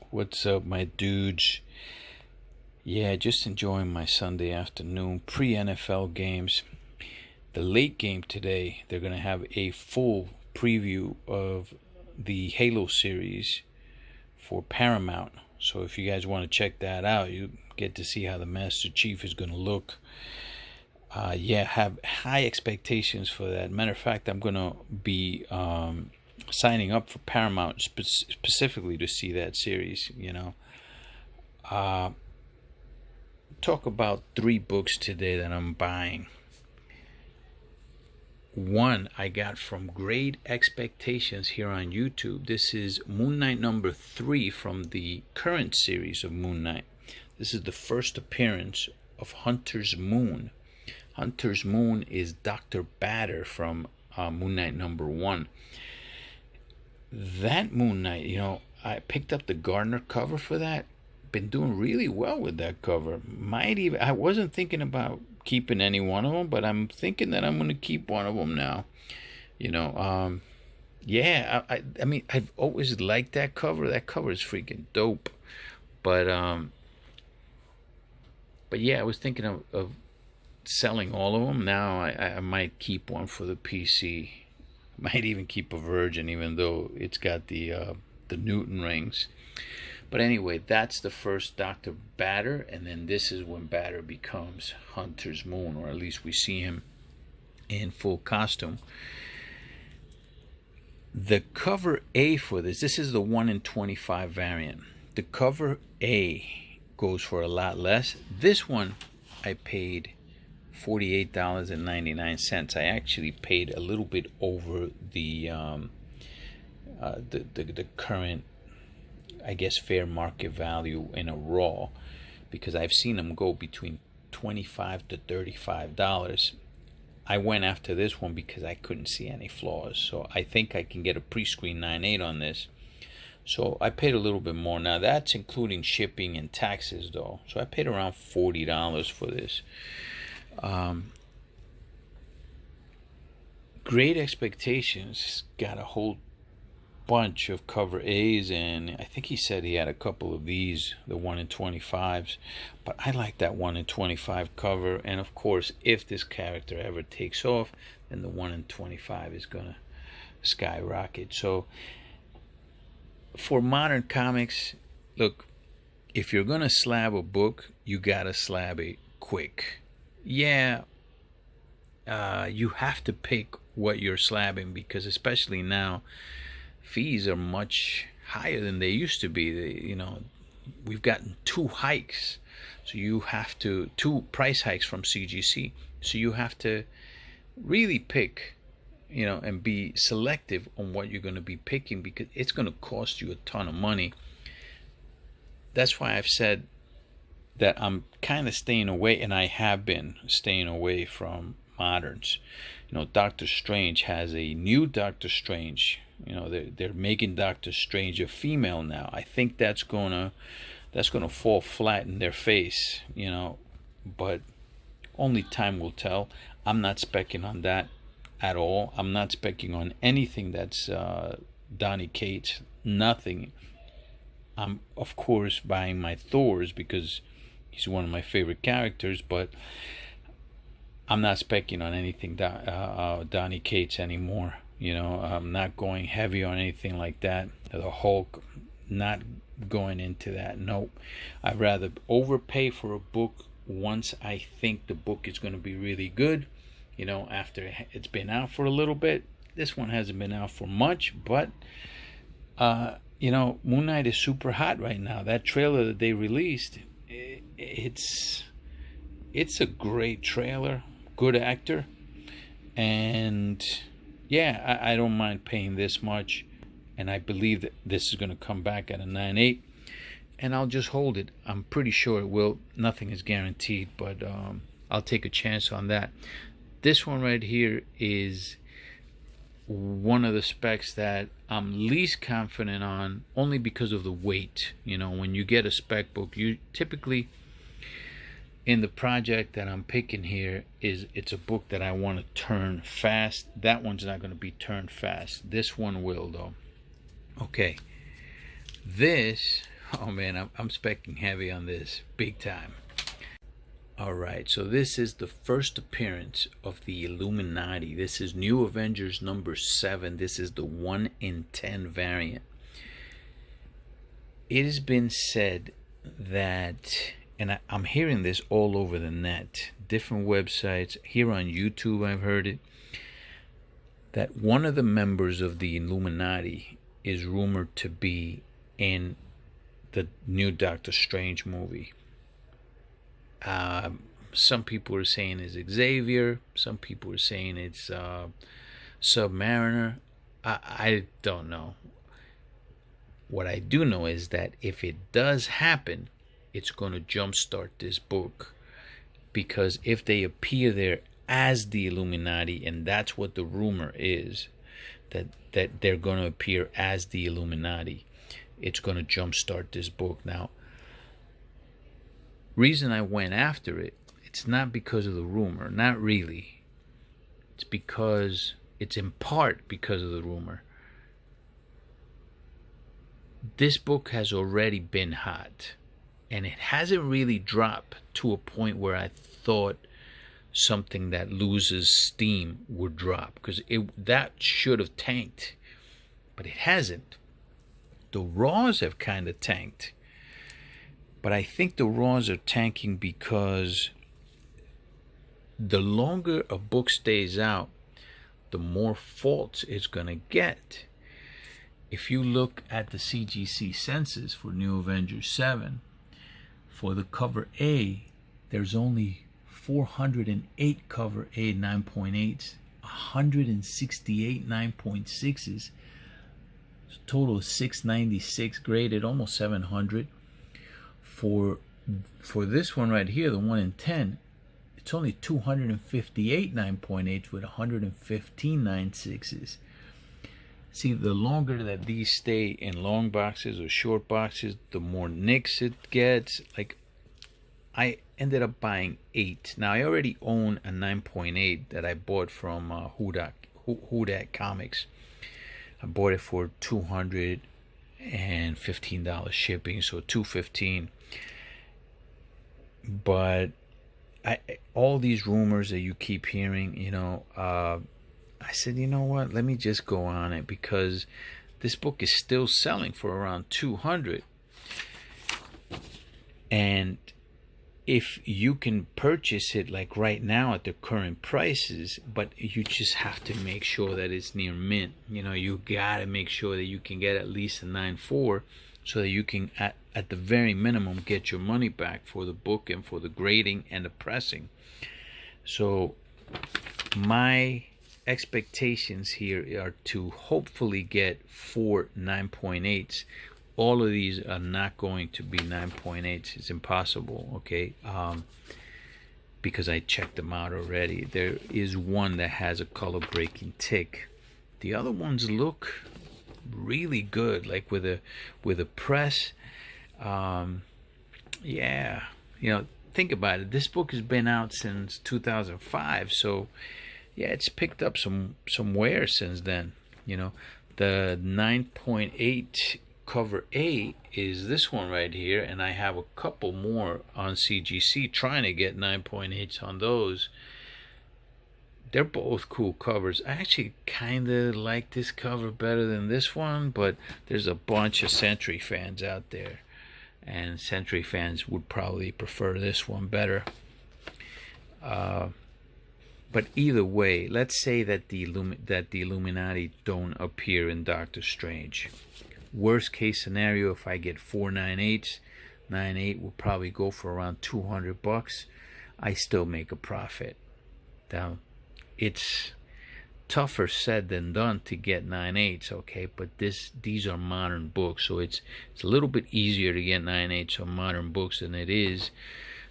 What's up, my dudes? Yeah, just enjoying my Sunday afternoon pre-NFL games. The late game today, they're going to have a full preview of the Halo series for Paramount. So if you guys want to check that out, you get to see how the Master Chief is going to look. Have high expectations for that. Matter of fact, I'm going to be signing up for Paramount specifically to see that series. Talk about 3 books today that I'm buying. One I got from Great Expectations here on YouTube. This is Moon Knight number 3 from the current series of Moon Knight. This is the first appearance of Hunter's Moon. Hunter's Moon is Dr. Batter from Moon Knight number 1. That Moon Knight, I picked up the Gardner cover for that. Been doing really well with that cover. I wasn't thinking about keeping any one of them, but I'm thinking that I'm going to keep one of them now. I mean, I've always liked that cover. That cover is freaking dope. But yeah, I was thinking of selling all of them. Now I might keep one for the PC. Might even keep a Virgin, even though it's got the Newton rings. But anyway, that's the first Dr. Batter, and then this is when Batter becomes Hunter's Moon, or at least we see him in full costume. The cover A for this is the 1 in 25 variant. The cover A goes for a lot less. This one I paid $48.99. I actually paid a little bit over the current, I guess, fair market value in a raw, because I've seen them go between $25 to $35. I went after this one because I couldn't see any flaws, so I think I can get a pre-screen 9.8 on this. So I paid a little bit more. Now that's including shipping and taxes, though. So I paid around $40 for this. Great Expectations got a whole bunch of cover A's, and I think he said he had a couple of these, the 1 in 25s, but I like that 1 in 25 cover. And of course, if this character ever takes off, then the 1 in 25 is gonna skyrocket. So for modern comics, look, if you're gonna slab a book, you gotta slab it quick. You have to pick what you're slabbing, because especially now, fees are much higher than they used to be. We've gotten 2 hikes, so you have to 2 price hikes from CGC. So you have to really pick, and be selective on what you're going to be picking, because it's going to cost you a ton of money. That's why I've said that I'm kind of staying away, and I have been staying away from moderns. Doctor Strange has a new Doctor Strange. They're making Doctor Strange a female now. I think that's gonna fall flat in their face. But only time will tell. I'm not specking on that at all. I'm not specking on anything that's Donny Cates. Nothing. I'm of course buying my Thors because he's one of my favorite characters, but I'm not specking on anything Donny Cates anymore. I'm not going heavy on anything like that. The Hulk, not going into that. Nope. I'd rather overpay for a book once I think the book is going to be really good. After it's been out for a little bit. This one hasn't been out for much, but Moon Knight is super hot right now. That trailer that they released, it's a great trailer. Good actor, and yeah, I don't mind paying this much, and I believe that this is going to come back at a 9.8, and I'll just hold it. I'm pretty sure it will. Nothing is guaranteed, but I'll take a chance on that. This one right here is one of the specs that I'm least confident on, only because of the weight. When you get a spec book, you typically, in the project that I'm picking here, it's a book that I want to turn fast. That one's not going to be turned fast. This one will, though. Okay, this Oh man, I'm specking heavy on this, big time. Alright, so this is the first appearance of the Illuminati. This is New Avengers number 7. This is the 1 in 10 variant. It has been said that, and I'm hearing this all over the net, different websites, here on YouTube I've heard it, that one of the members of the Illuminati is rumored to be in the new Doctor Strange movie. Some people are saying it's Xavier. Some people are saying it's Submariner. I don't know. What I do know is that if it does happen, it's going to jumpstart this book. Because if they appear there as the Illuminati, and that's what the rumor is, that they're going to appear as the Illuminati, it's going to jumpstart this book. Now, reason I went after it, it's not because of the rumor, not really. It's in part because of the rumor. This book has already been hot, and it hasn't really dropped to a point where I thought something that loses steam would drop, because that should have tanked, but it hasn't. The raws have kind of tanked, but I think the raws are tanking because the longer a book stays out, the more faults it's going to get. If you look at the CGC census for New Avengers 7, for the cover A, there's only 408 cover A 9.8s, 168 9.6s, total of 696 graded, almost 700. For this one right here, the 1 in 10, it's only 258 9.8s with 115 9.6s. See, the longer that these stay in long boxes or short boxes, the more nicks it gets. Like, I ended up buying 8. Now, I already own a 9.8 that I bought from Hudak Comics. I bought it for $215 shipping, so $215. But all these rumors that you keep hearing, I said, you know what? Let me just go on it, because this book is still selling for around $200. And if you can purchase it like right now at the current prices, but you just have to make sure that it's near mint. You gotta make sure that you can get at least a 9.4, so that you can at the very minimum get your money back for the book and for the grading and the pressing. So my expectations here are to hopefully get 4 9.8s. All of these are not going to be 9.8s. It's impossible, okay? Because I checked them out already. There is one that has a color breaking tick. The other ones look really good, like with a press. Yeah, think about it. This book has been out since 2005, so yeah, it's picked up some wear since then. The 9.8 cover A is this one right here, and I have a couple more on CGC trying to get 9.8s on those. They're both cool covers. I actually kind of like this cover better than this one, but there's a bunch of Sentry fans out there, and Sentry fans would probably prefer this one better. But either way, let's say that the Illuminati don't appear in Doctor Strange. Worst case scenario, if I get 4 9.8s, 9.8 will probably go for around $200. I still make a profit. Now, it's tougher said than done to get 9.8s, okay? But these are modern books, so it's a little bit easier to get 9.8s on modern books than it is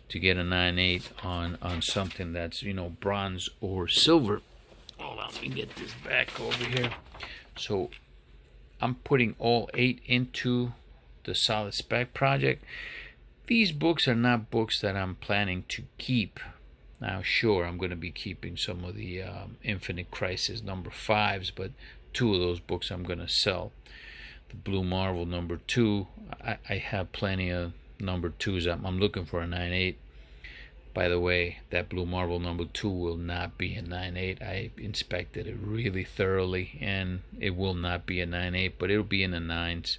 to get a 9.8 on something that's bronze or silver. Hold on, let me get this back over here. So I'm putting all 8 into the Solid Spec project. These books are not books that I'm planning to keep. Now, sure, I'm going to be keeping some of the Infinite Crisis number 5s, but 2 of those books I'm going to sell. The the Blue Marvel number 2. I have plenty of number 2s. I'm looking for a 9.8. By the way, that Blue Marvel number 2 will not be a 9.8. I inspected it really thoroughly, and it will not be a 9.8, but it'll be in the 9s.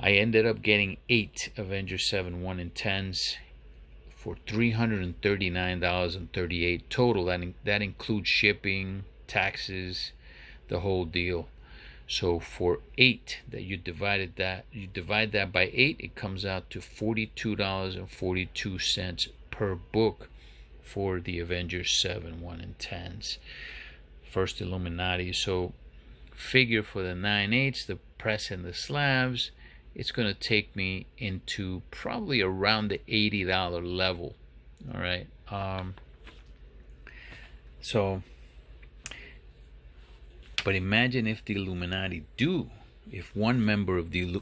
I ended up getting 8 Avengers 7 1 in 10s for $339.38 total. That includes shipping, taxes, the whole deal. So for 8 that you divide that by 8, it comes out to $42.42 per book for the Avengers 7 1 in 10s. First Illuminati. So figure for the 9.8s, the press and the slabs, it's going to take me into probably around the $80 level. All right. But imagine if the Illuminati if one member of the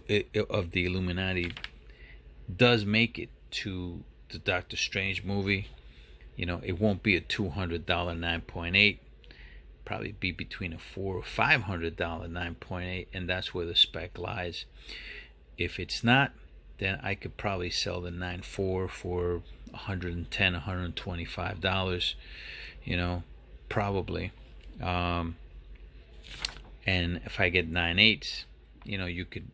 Illuminati does make it to the Doctor Strange movie, it won't be a $200 9.8. Probably be between a $400 or $500 9.8, and that's where the spec lies. If it's not, then I could probably sell the 9.4 for $110, $125, probably. And if I get 9.8s, you could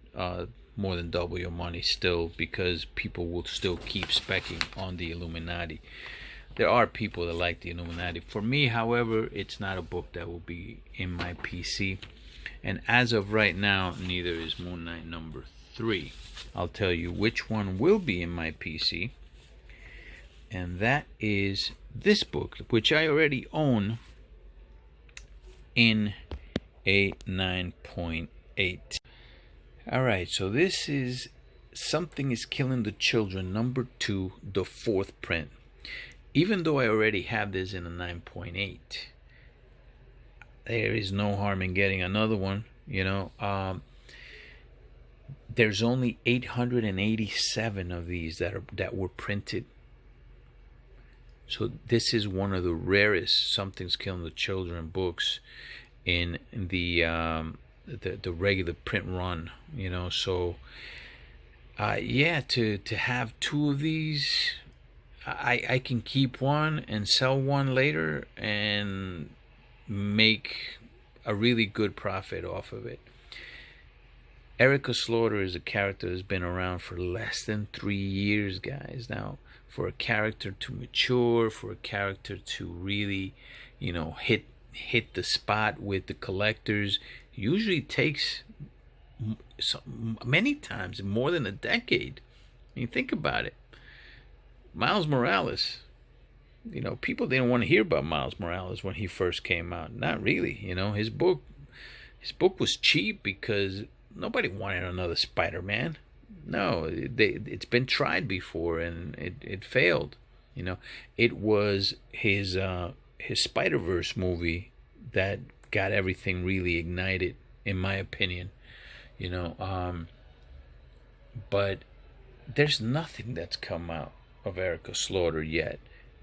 more than double your money still, because people will still keep specking on the Illuminati. There are people that like the Illuminati. For me, however, it's not a book that will be in my PC. And as of right now, neither is Moon Knight number 3. I'll tell you which one will be in my PC. And that is this book, which I already own in a 9.8. Alright, so this is Something is Killing the Children number 2, the 4th print. Even though I already have this in a 9.8, there is no harm in getting another one. There's only 887 of these that were printed. So this is one of the rarest Something's Killing the Children books in the regular print run. So to have 2 of these, I can keep one and sell one later and make a really good profit off of it. Erica Slaughter is a character that's been around for less than 3 years, guys. Now, for a character to mature, for a character to really, hit the spot with the collectors, usually takes many times more than a decade. I mean, think about it. Miles Morales, people didn't want to hear about Miles Morales when he first came out. Not really. His book was cheap because nobody wanted another Spider-Man. No, it's been tried before and it failed. It was his Spider-Verse movie that got everything really ignited, in my opinion. But there's nothing that's come out of Erica Slaughter yet,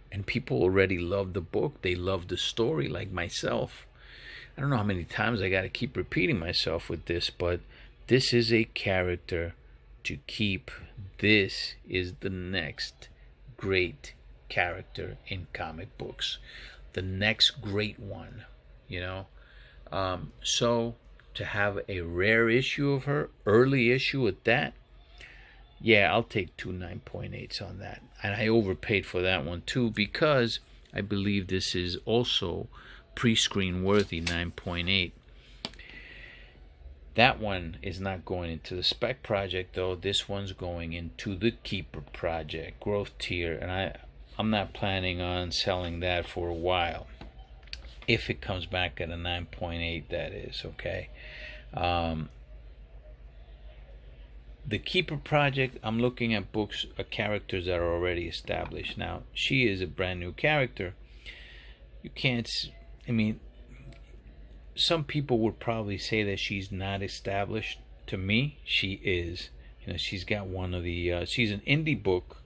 and people already love the book. They love the story, like myself. I don't know how many times I got to keep repeating myself with this, but this is a character to keep. This is the next great character in comic books, the next great one. So to have a rare issue of her, early issue at that, yeah, I'll take 2 9.8s on that. And I overpaid for that one too, because I believe this is also pre-screen worthy 9.8. That one is not going into the Spec project though. This one's going into the Keeper project, growth tier, and I'm not planning on selling that for a while. If it comes back at a 9.8, that is, okay. The Keeper project, I'm looking at books, characters that are already established. Now, she is a brand new character. You can't, some people would probably say that she's not established. To me, she is. She's got one of the, she's an indie book,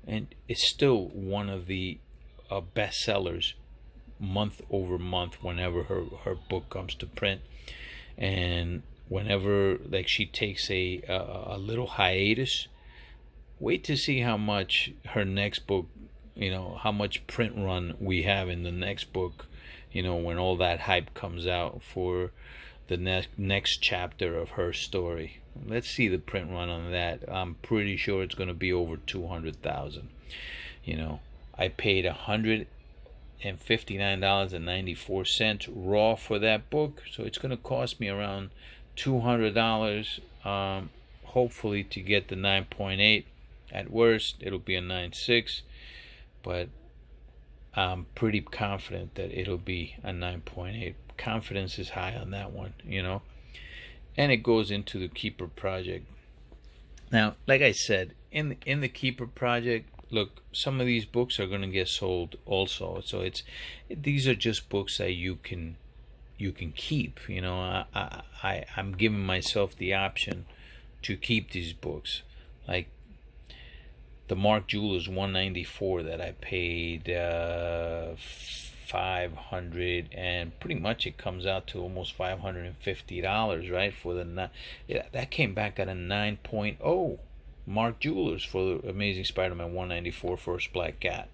and it's still one of the bestsellers month over month whenever her book comes to print. And whenever like she takes a little hiatus, wait to see how much her next book, how much print run we have in the next book, when all that hype comes out for the next chapter of her story. Let's see the print run on that. I'm pretty sure it's going to be over 200,000. I paid $159.94 raw for that book, so it's going to cost me around $200, hopefully, to get the 9.8. At worst, it'll be a 9.6, but I'm pretty confident that it'll be a 9.8. Confidence is high on that one, and it goes into the Keeper Project. Now, like I said, in the Keeper Project, look, some of these books are going to get sold also, so these are just books that you can keep. I'm giving myself the option to keep these books, like the Mark Jewelers 194 that I paid $500, and pretty much it comes out to almost $550, right? For that came back at a 9.0. Mark Jewelers for the Amazing Spider-Man 194 First Black Cat.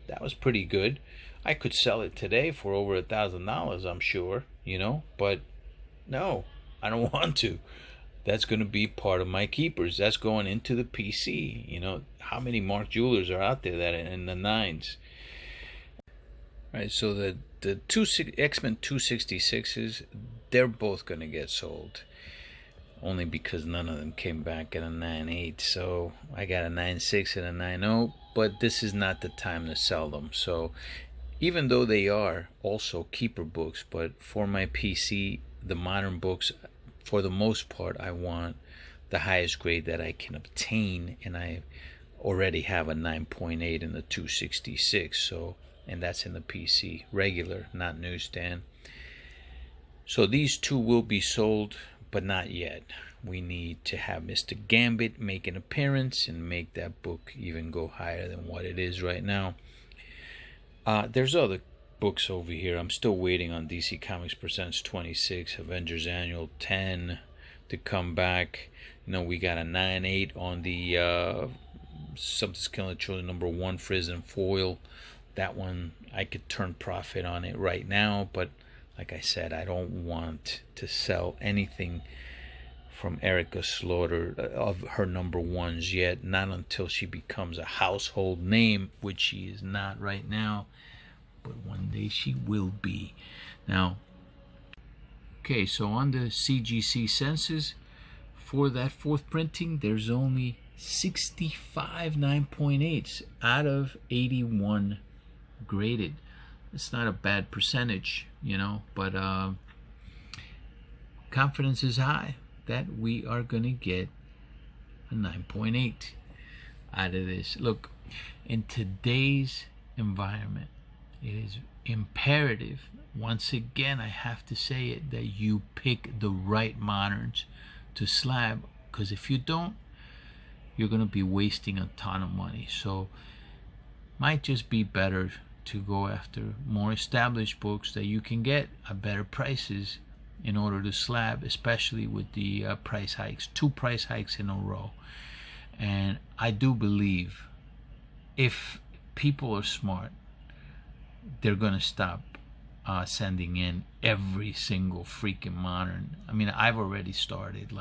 That was pretty good. I could sell it today for over $1,000, I'm sure, but no, I don't want to. That's going to be part of my keepers. That's going into the PC. How many Mark Jewelers are out there that are in the nines? Right, so the X-Men 266s, they're both going to get sold. Only because none of them came back at a 9.8. So I got a 9.6 and a 9.0, but this is not the time to sell them. So even though they are also keeper books, but for my PC, the modern books, for the most part, I want the highest grade that I can obtain, and I already have a 9.8 in the 266. So, and that's in the PC, regular, not newsstand. So these two will be sold, but not yet. We need to have Mr. Gambit make an appearance and make that book even go higher than what it is right now. There's other books over here. I'm still waiting on DC Comics Presents 26, Avengers Annual 10 to come back. We got a 9.8 on the Something's Killing the Children #1 Frizz and Foil. That one, I could turn profit on it right now, but like I said, I don't want to sell anything from Erica Slaughter of her #1s yet, not until she becomes a household name, which she is not right now, but one day she will be. Now, okay, so on the CGC census, for that fourth printing, there's only 65 9.8s out of 81 graded. It's not a bad percentage, but confidence is high that we are going to get a 9.8 out of this. Look, in today's environment, it is imperative, once again I have to say it, that you pick the right moderns to slab, because if you don't, you're going to be wasting a ton of money. So might just be better to go after more established books that you can get at better prices in order to slab, especially with the price hikes, 2 price hikes in a row. And I do believe if people are smart, they're gonna stop sending in every single freaking modern. I mean, I've already started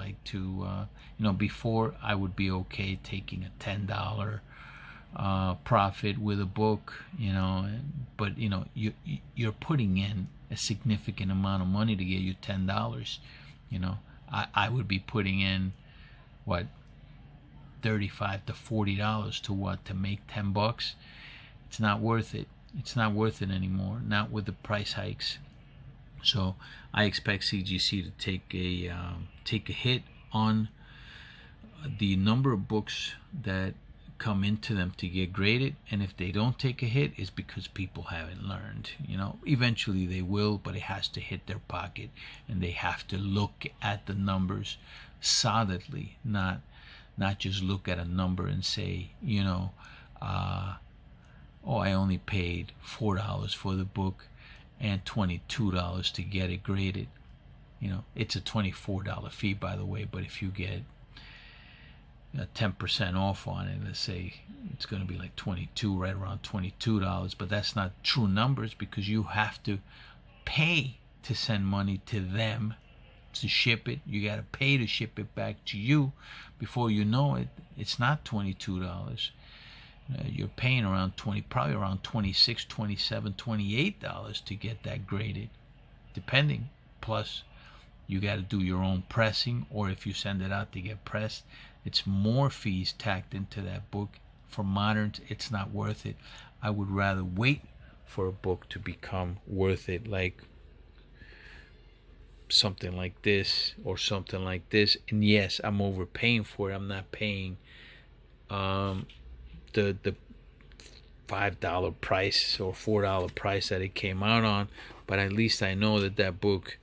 before I would be okay taking a $10 profit with a book, but you're putting in a significant amount of money to get you $10. I would be putting in what, $35 to $40 to make $10. It's not worth it. It's not worth it anymore, not with the price hikes. So I expect CGC to take a hit on the number of books that come into them to get graded, and if they don't take a hit, it's because people haven't learned. Eventually they will, but it has to hit their pocket, and they have to look at the numbers solidly, not just look at a number and say, oh, I only paid $4 for the book and $22 to get it graded. You know, it's a $24 fee, by the way, but if you get 10% off on it, let's say it's going to be like 22, right around $22, but that's not true numbers because you have to pay to send money to them to ship it. You got to pay to ship it back to you. Before you know it, it's not $22. You're paying around probably around $26, $27, $28 to get that graded, depending. Plus, you got to do your own pressing, or if you send it out to get pressed, it's more fees tacked into that book. For moderns, it's not worth it. I would rather wait for a book to become worth it, like something like this or something like this. And yes, I'm overpaying for it. I'm not paying the $5 price or $4 price that it came out on, but at least I know that that book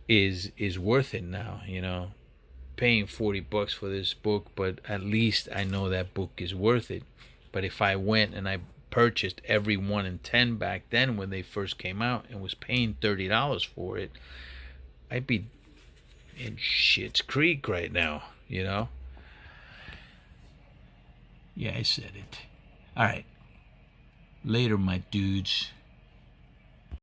is worth it now. You know, paying $40 for this book, but at least I know that book is worth it. But if I went and I purchased every 1 in 10 back then when they first came out and was paying $30 for it, I'd be in shit's creek right now, you know. Yeah, I said it. All right. Later, my dudes.